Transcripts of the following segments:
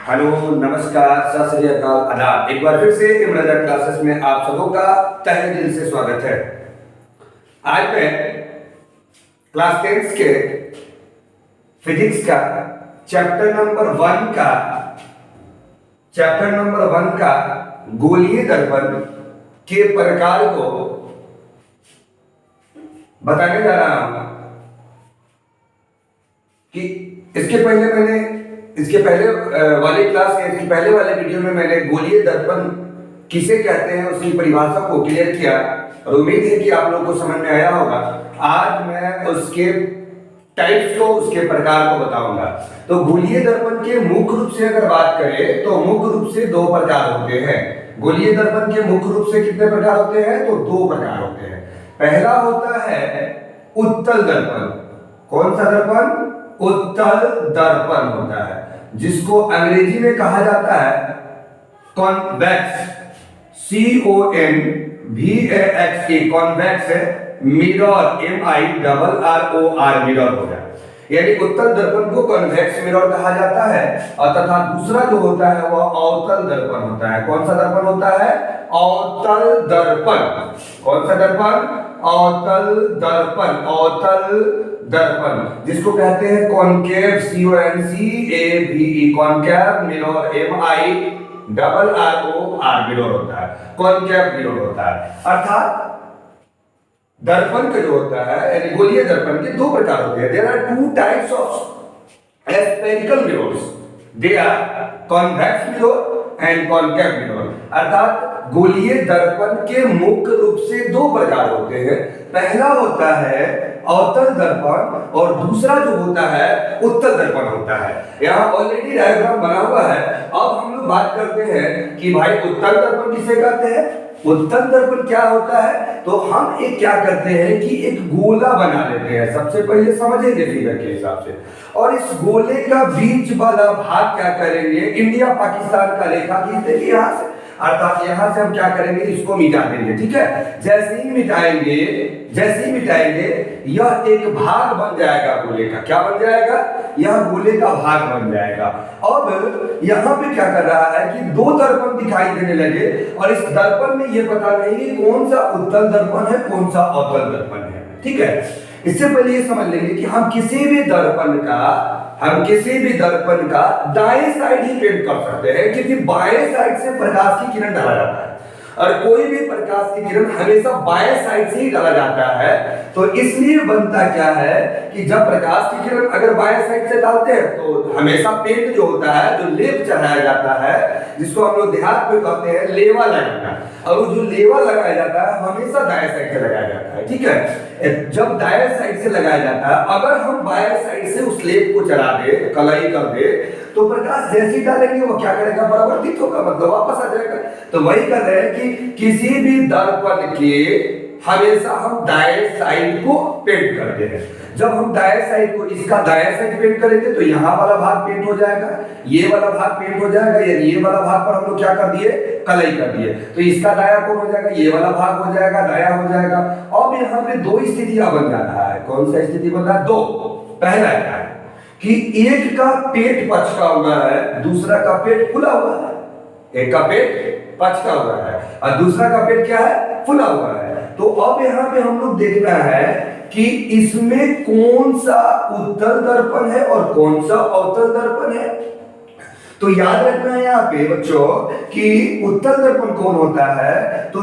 Hello, नमस्कार, सत श्री अकाल, आदाब। एक बार फिर से इमरान क्लासेस में आप सबों का तहे दिल से स्वागत है। आज मैं क्लास 10 के फिजिक्स का चैप्टर नंबर 1 का गोलीय दर्पण के प्रकार को बताने जा रहा हूं कि इसके पहले वाले वीडियो में मैंने गोलीय दर्पण किसे कहते हैं उसकी परिभाषा को क्लियर किया और उम्मीद है कि आप लोगों को समझ में आया होगा। आज मैं उसके टाइप्स को, उसके प्रकार को बताऊंगा। तो गोलीय दर्पण के मुख्य रूप से अगर बात करें तो मुख्य रूप से दो प्रकार होते हैं। गोलीय दर्पण के मुख्य रूप से कितने प्रकार होते हैं? तो दो प्रकार होते हैं। पहला होता है उत्तल दर्पण। कौन सा दर्पण? उत्तल दर्पण होता है, जिसको अंग्रेजी में कहा जाता है convex, CONVAX, convex mirror, MIRROR, mirror हो गया। यानी उत्तल दर्पण को कॉन्वेक्स मिरर कहा जाता है और तथा दूसरा जो होता है वह अवतल दर्पण होता है। कौन सा दर्पण होता है? अवतल दर्पण। कौन सा दर्पण? अवतल दर्पण। अवतल दर्पण जिसको कहते हैं concave, CONCAVE, concave mirror, MIRROR mirror होता है, कॉनकेव मिरर होता है। अर्थात दर्पण का जो होता है, यानी गोलीय दर्पण के दो प्रकार होते हैं। There are two types of spherical mirrors, they are convex mirror and concave mirror. अर्थात गोलीय दर्पण के मुख्य रूप से दो प्रकार होते हैं। पहला होता है अवतल दर्पण और दूसरा जो होता है उत्तल दर्पण होता है। यहाँ ऑलरेडी डायग्राम बना हुआ है। अब हम लोग बात करते हैं कि भाई उत्तल दर्पण किसे कहते हैं? उत्तल दर्पण क्या होता है? तो हम एक क्या करते हैं कि एक गोला बना लेते हैं। सबसे पहले समझेंगे फिगर के हिसाब से, और इस गोले का बीच वाला भाग क्या करेंगे, इंडिया पाकिस्तान का रेखा खींच देंगे यहाँ से। अर्थात यहाँ से हम क्या करेंगे, इसको मिटा देंगे। ठीक है, जैसे ही मिटाएंगे यह एक भाग बन जाएगा गोले का। क्या बन जाएगा? यह गोले का भाग बन जाएगा। अब यहाँ पे क्या कर रहा है कि दो दर्पण दिखाई देने लगे और इस दर्पण में ये पता नहीं कि कौन सा उत्तल दर्पण है, कौन सा अवतल दर्पण है। ठीक है, इससे पहले ये समझ लेंगे कि हम किसी भी दर्पण का दाएं साइड ही पेंट कर सकते हैं, क्योंकि बाएं साइड से प्रकाश की किरण डाला जाता है और कोई भी प्रकाश की किरण हमेशा बाएं साइड से ही डाला जाता है। तो इसलिए बनता क्या है कि जब प्रकाश की किरण अगर बाएं साइड से डालते हैं तो हमेशा पेंट जो होता है, जो लेप चढ़ाया जाता है, जिसको हम लोग देहात में कहते हैं लेवा लगाना, और वो जो लेवा लगाया जाता है हमेशा दाएं साइड से लगाया जाता है। ठीक है, जब दाएं साइड से लगाया जाता है, अगर हम बाएं साइड से उस लेप को चढ़ा दे, कलाई कर दे, तो प्रकाश जैसे ही डालेंगे वो क्या करेगा, परावर्तित होगा, मतलब वापस आ जाएगा। तो वही कर रहे हैं कि किसी भी दर्पण के हमेशा हम दाएं साइड को पेंट करते हैं। जब हम दाएं साइड को, इसका दाएं साइड पेंट करेंगे तो यहाँ वाला भाग पेंट हो जाएगा, ये वाला भाग पेंट हो जाएगा, ये वाला भाग पर हम लोग क्या कर दिए, कलई कर दिए। तो इसका दाया कौन हो जाएगा, ये वाला भाग हो जाएगा, दाया हो जाएगा। अब यहाँ पे दो स्थितियां बन जाता है। कौन सा स्थिति बन रहा है? दो। पहला क्या है कि एक का पेट पचका हुआ है, दूसरा का पेट फुला हुआ है। एक का पेट पचका हुआ है और दूसरा का पेट क्या है, फुला हुआ है। तो अब यहाँ पे हम लोग देखना है कि इसमें कौन सा उत्तल दर्पण है और कौन सा अवतल दर्पण है। तो याद रखना है यहाँ पे बच्चों कि उत्तल दर्पण कौन होता है, तो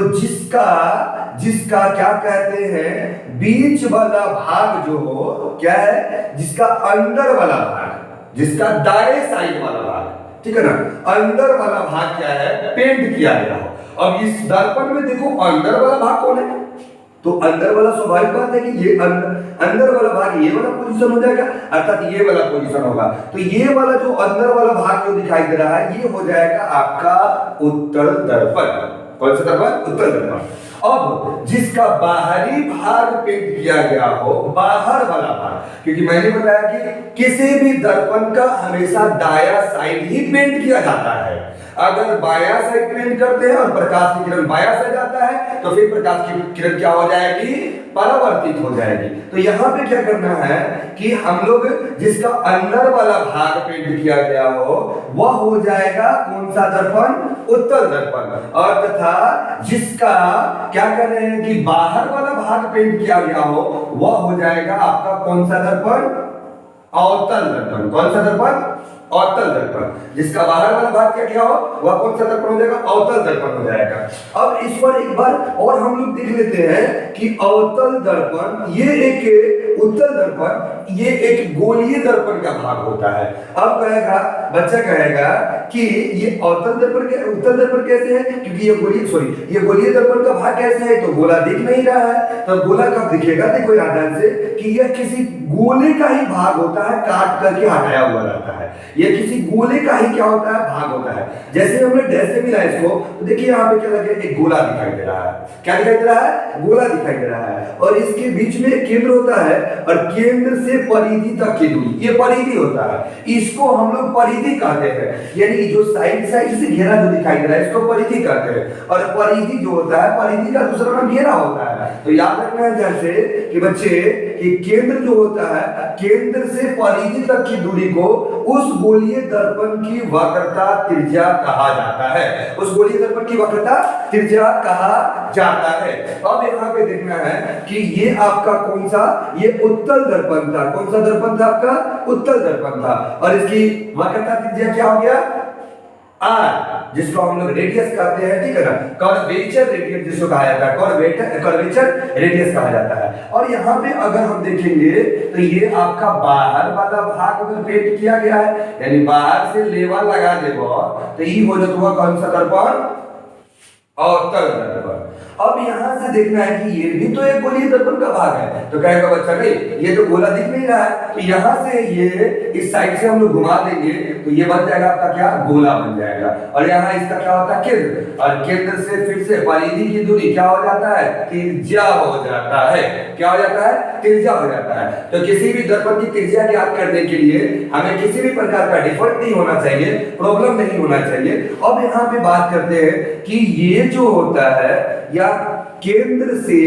जिसका क्या कहते हैं, बीच वाला भाग जो हो, क्या है, जिसका अंदर वाला भाग, जिसका दाएं साइड वाला भाग, ठीक है ना, अंदर वाला भाग क्या है, पेंट किया गया हो। अब इस दर्पण में देखो अंदर वाला भाग कौन है, तो अंदर वाला स्वाभाविक बात है कि ये अंदर वाला भाग ये वाला पोजीशन हो जाएगा, अर्थात ये वाला पोजीशन होगा। तो ये वाला जो अंदर वाला भाग जो दिखाई दे रहा है ये हो जाएगा आपका उत्तल दर्पण। कौन सा दर्पण? उत्तल दर्पण। अब जिसका बाहरी भाग पेंट किया गया हो, बाहर वाला भाग, क्योंकि मैंने बताया कि किसी भी दर्पण का हमेशा दाया साइड ही पेंट किया जाता है। अगर बायां साइड पेंट करते हैं और प्रकाश की किरण बायां से जाता है तो फिर प्रकाश की किरण क्या हो जाएगी, परावर्तित हो जाएगी। तो यहाँ पे क्या करना है कि हम लोग जिसका अंदर वाला भाग पेंट किया गया हो वह हो जाएगा कौन सा दर्पण, उत्तल दर्पण, और तथा जिसका क्या कर रहे हैं कि बाहर वाला भाग पेंट किया गया हो वह हो जाएगा आपका कौन सा दर्पण, अवतल दर्पण। कौन सा दर्पण, अवतल दर्पण। जिसका बाहर वाला भाग क्या हो वह कौन सा दर्पण हो जाएगा, अवतल दर्पण हो जाएगा। अब इस पर एक बार और हम लोग देख लेते हैं कि अवतल दर्पण ये एक उत्तल दर्पण ये एक गोलीय दर्पण का भाग होता है। अब कहेगा बच्चा कहेगा कि ये अवतल दर्पण के उत्तल दर्पण कैसे है, क्योंकि ये गोलीय दर्पण का भाग कैसे है, तो गोला दिख नहीं रहा है। तो गोला कब दिखेगा, देखो ध्यान से कि यह किसी गोले का ही भाग होता है, काट करके हटाया हुआ रहता है। यह किसी गोले का ही क्या होता है, भाग होता है। जैसे हमने डैश से मिला इसको तो देखिए यहाँ पे क्या लगे, एक गोला दिखाई दे रहा है। क्या दिखाई दे रहा है, गोला दिखाई दे रहा है, और इसके बीच में एक केंद्र होता है और केंद्र से परिधि तक की दूरी ये परिधि होता है। इसको हम लोग परिधि कहते हैं, यानी जो साइड से घेरा जो दिखाई दे रहा है इसको परिधि कहते हैं। और परिधि जो होता है, परिधि का दूसरा नाम घेरा होता है। तो याद रखना है ध्यान से कि बच्चे कि केंद्र जो होता है, केंद्र से परिधि तक की दूरी को उस गोलीय दर्पण की वक्रता त्रिज्या कहा जाता है। उस गोलीय दर्पण की वक्रता त्रिज्या कहा जाता है। अब यहाँ पे देखना है कि ये आपका कौन सा, ये उत्तल दर्पण था। कौन सा दर्पण था आपका, उत्तल दर्पण था, और इसकी वक्रता त्रिज्या क्या हो गया, आर, जिसको हम लोग रेडियस कहते हैं, ठीक है ना। कर्वेचर रेडियस जिसको कहा जाता है, कर्वेचर रेडियस कहा जाता है। और यहाँ पे अगर हम देखेंगे तो ये आपका बाहर वाला भाग अगर पेंट किया गया है, यानी बाहर से लेवल लगा देगा तो ये हो जाता है कौन सा दर्पण, अवतल दर्पण। अब यहां से देखना है कि ये भी तो एक गोलीय दर्पण का भाग है। तो कहेगा बच्चा नहीं, ये तो गोला दिख नहीं रहा है, तो यहां से ये इस साइड से हम लोग घुमा देंगे तो ये बन जाएगा आपका क्या, गोला बन जाएगा। और यहाँ इसका क्या होता है, केंद्र, और केंद्र से फिर से परिधि की दूरी क्या हो जाता है, त्रिज्या हो जाता है। क्या हो जाता है, त्रिज्या हो जाता है। तो किसी भी दर्पण की त्रिज्या ज्ञात करने के लिए हमें किसी भी प्रकार का डिफॉल्ट नहीं होना चाहिए, प्रॉब्लम नहीं होना चाहिए। अब यहाँ पे बात करते हैं कि ये जो होता है या केंद्र से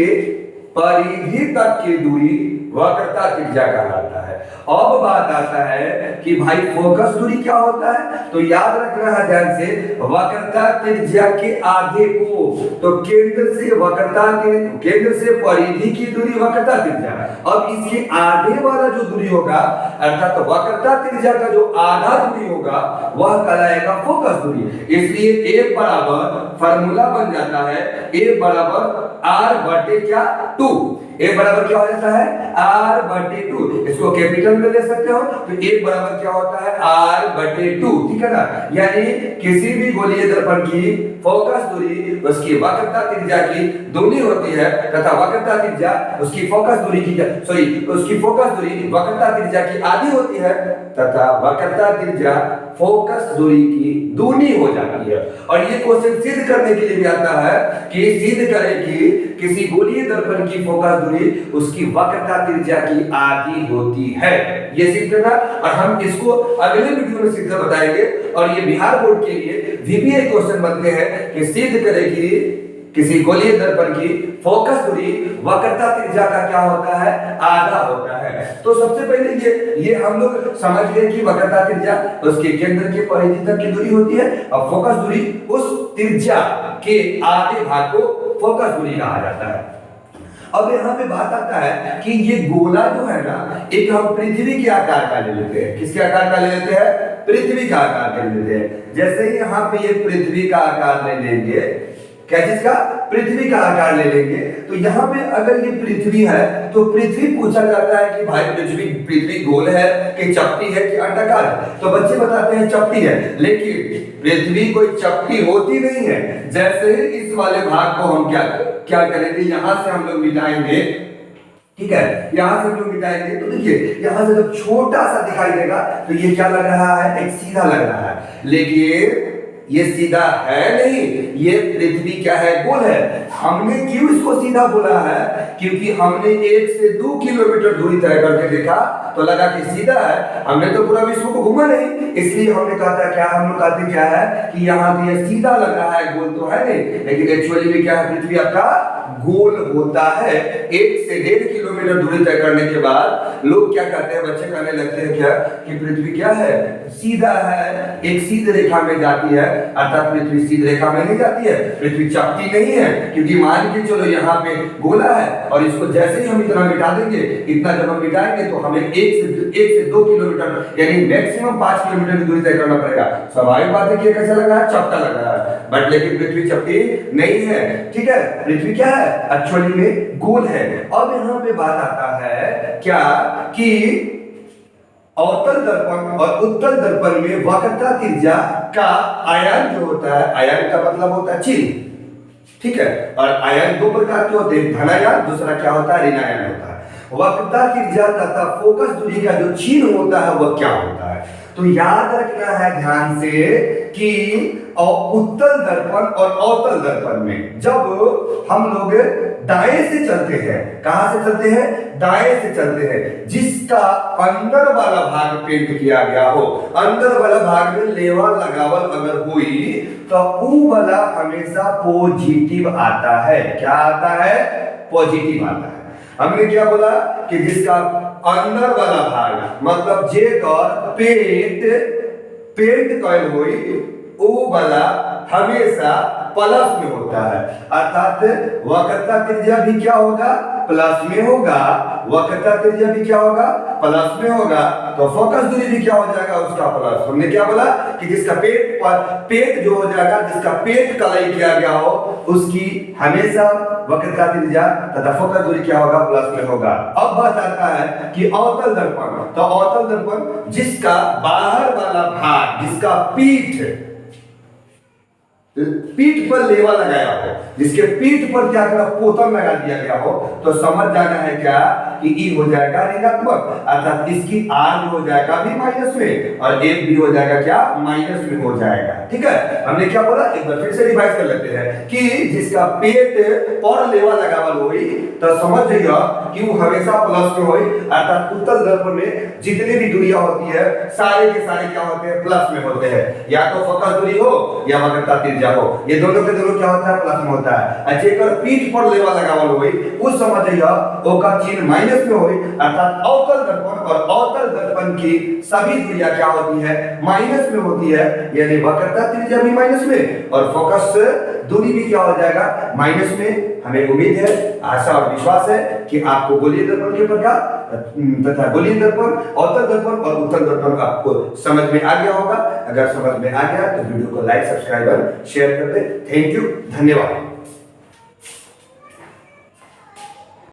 परिधि तक की दूरी वक्रता त्रिज्या कहलाता है। अब बात आता है कि भाई फोकस दूरी क्या होता है, तो याद रखना है ध्यान से, वक्रता त्रिज्या के आधे को, तो केंद्र से परिधि की दूरी वक्रता त्रिज्या। अब इसके आधे वाला जो दूरी होगा अर्थात तो वक्रता त्रिज्या का जो आधा दूरी होगा वह कहलाएगा फोकस दूरी। इसलिए ए बराबर फार्मूला बन जाता है, ए बराबर आर बटे क्या, 2। ए बराबर क्या हो जाता है, आर बटे 2। इसको कैपिटल में ले सकते हो, तो ए बराबर क्या होता है, आर बटे 2, ठीक है ना। यानी किसी भी गोलीय दर्पण की फोकस दूरी उसकी वक्रता त्रिज्या की दूनी होती है, तथा वक्रता त्रिज्या उसकी फोकस दूरी की उसकी फोकस दूरी वक्रता त्रिज्या की आधी होती है, तथा वक्रता त्रिज्या फोकस दूरी की दूनी हो जाती है। और ये क्वेश्चन सिद्ध करने के लिए भी आता है कि सिद्ध करें कि किसी गोलीय दर्पण की फोकस दूरी उसकी वक्रता त्रिज्या की आधी होती है। ये सिद्ध करना, और हम इसको अगले वीडियो में सिद्ध बताएंगे। और ये बिहार बोर्ड के लिए VBA क्वेश्चन बनते हैं कि सिद्ध करें कि किसी गोलीय दर्पण की फोकस दूरी वक्रता त्रिज्या का क्या होता है, आधा होता है। तो सबसे पहले ये हम लोग समझ गए कि वक्रता त्रिज्या उसके केंद्र के परिधि तक की दूरी होती है, और फोकस दूरी उस त्रिज्या के आधे भाग को फोकस दूरी कहा जाता है। अब यहाँ पे बात आता है कि ये गोला जो है ना, एक हम पृथ्वी के आकार का ले लेते हैं। किसके आकार का ले लेते हैं, पृथ्वी का आकार का ले लेते हैं। जैसे ही यहाँ पे ये पृथ्वी का आकार ले लेंगे, क्या चीज का, पृथ्वी का आकार ले लेंगे, तो यहाँ पे अगर ये पृथ्वी है तो पृथ्वी पूछा जाता है कि भाई पृथ्वी गोल है कि चपटी है कि अंडाकार है, तो बच्चे बताते हैं चपटी है। लेकिन पृथ्वी कोई चपटी होती नहीं है। जैसे ही इस वाले भाग को हम क्या करेंगे, यहां से हम लोग मिटाएंगे, ठीक है, यहां से हम लोग मिटाएंगे, तो देखिए यहां से जब छोटा सा दिखाई देगा तो ये क्या लग रहा है, एक सीधा लग रहा है। लेकिन ये सीधा है नहीं, ये पृथ्वी क्या है, गोल है। हमने क्यों इसको सीधा बोला है? क्योंकि हमने 1 से 2 किलोमीटर दूरी तय करके देखा तो लगा कि सीधा है, हमने तो पूरा विश्व को घूमा नहीं, इसलिए हमने कहता क्या, हम लोग कहते क्या है कि यहाँ तो ये सीधा लग रहा है, गोल तो है नहीं, लेकिन एक्चुअली में क्या है, पृथ्वी आपका गोल होता है। 1 से 1.5 किलोमीटर दूरी तय करने के बाद लोग क्या कहते हैं, बच्चे कहने लगते हैं क्या कि पृथ्वी क्या है, सीधा है, एक सीधी रेखा में जाती है, अर्थात पृथ्वी सीधी रेखा में नहीं जाती है, पृथ्वी चपटी नहीं है, क्योंकि मान के चलो यहाँ पे गोला है और इसको जैसे ही हम इतना मिटा देंगे, इतना जब हम मिटाएंगे तो हमें 1 से 2 किलोमीटर यानी मैक्सिमम 5 किलोमीटर की दूरी तय करना पड़ेगा। स्वाभाविक बात है कि कैसा लग रहा है, चपटा लग रहा है, बट लेकिन पृथ्वी चपटी नहीं है, ठीक है, पृथ्वी क्या है, एक्चुअली में गोल है। अब यहाँ पे बात आता है क्या कि अवतल दर्पण और उत्तल दर्पण में वक्रता त्रिज्या का आयाम जो होता है, आयाम का मतलब होता है चिन्ह, ठीक है, और आयाम 2 प्रकार के होते हैं, धनायाम, दूसरा क्या होता है, ऋणायाम होता है। वक्रता त्रिज्या तथा फोकस दूरी का जो चिन्ह होता है वह क्या होता है, तो याद रखना है ध्यान से कि उत्तल दर्पण और अवतल दर्पण में जब हम लोग दाएं से चलते हैं, कहां से चलते हैं, दाएं से चलते हैं, जिसका अंदर वाला भाग पेंट किया गया हो, अंदर वाला भाग में लेवा लगावल अगर हुई तो वो वाला हमेशा पॉजिटिव आता है। क्या आता है, पॉजिटिव आता है। हमने क्या बोला कि जिसका अंदर वाला भाग मतलब जेकर पेंट कॉइल हुई वो वाला हमेशा प्लस में होता है, अर्थात वक्रता त्रिज्या भी क्या होगा, प्लस में होगा, वक्रता त्रिज्या भी क्या होगा, प्लस में होगा, तो फोकस दूरी भी क्या हो जाएगा, उसका प्लस। हमने क्या बोला कि जिसका पेट जो हो जाएगा, जिसका पेट कलाई किया गया हो उसकी हमेशा वक्रता त्रिज्या तथा फोकस दूरी क्या होगा, प्लस में होगा। अब बात आता है कि अवतल दर्पण, तो अवतल दर्पण जिसका बाहर वाला भाग, जिसका पीठ पर लेवा लगाया हो, जिसके पीठ पर क्या करा, पोतन लगा दिया गया हो, तो समझ जाना है क्या कि ई हो जाएगा ऋणात्मक, अर्थात इसकी आर जो हो जाएगा भी माइनस में और एक भी हो जाएगा क्या, माइनस में हो जाएगा। ठीक है, हमने क्या बोला, एक बार फिर से रिवाइज कर लेते हैं कि जिसका पेट पर लेवा लगावल होई तो समझ जाइए कि वो हमेशा प्लस में होई, अर्थात उत्तल दर्पण में जितनी भी दूरियां होती है सारे के सारे क्या होते हैं, प्लस में होते हैं, या तो फोकस दूरी हो या वक्रता त्रिज्या हो, ये दोनों के दोनों क्या होता है, प्लस में होता है। जेकर पीठ पर लेवा लगावल होई उस समझ जाइए ओका चिन्ह माइनस में होई, अर्थात अवतल दर्पण और अवतल दर्पण की सभी दूरियां क्या होती है, माइनस में होती है, यानी वक्रता त्रिज्या भी माइनस में और फोकस दूरी भी क्या हो जाएगा, माइनस में। हमें उम्मीद है, आशा और विश्वास है कि आपको गोलीय दर्पण के प्रकार तथा गोलीय दर्पण, अवतल दर्पण और उत्तल दर्पण आपको समझ में आ गया होगा। अगर समझ में आ गया तो वीडियो को लाइक, सब्सक्राइब और शेयर कर दे। थैंक यू, धन्यवाद।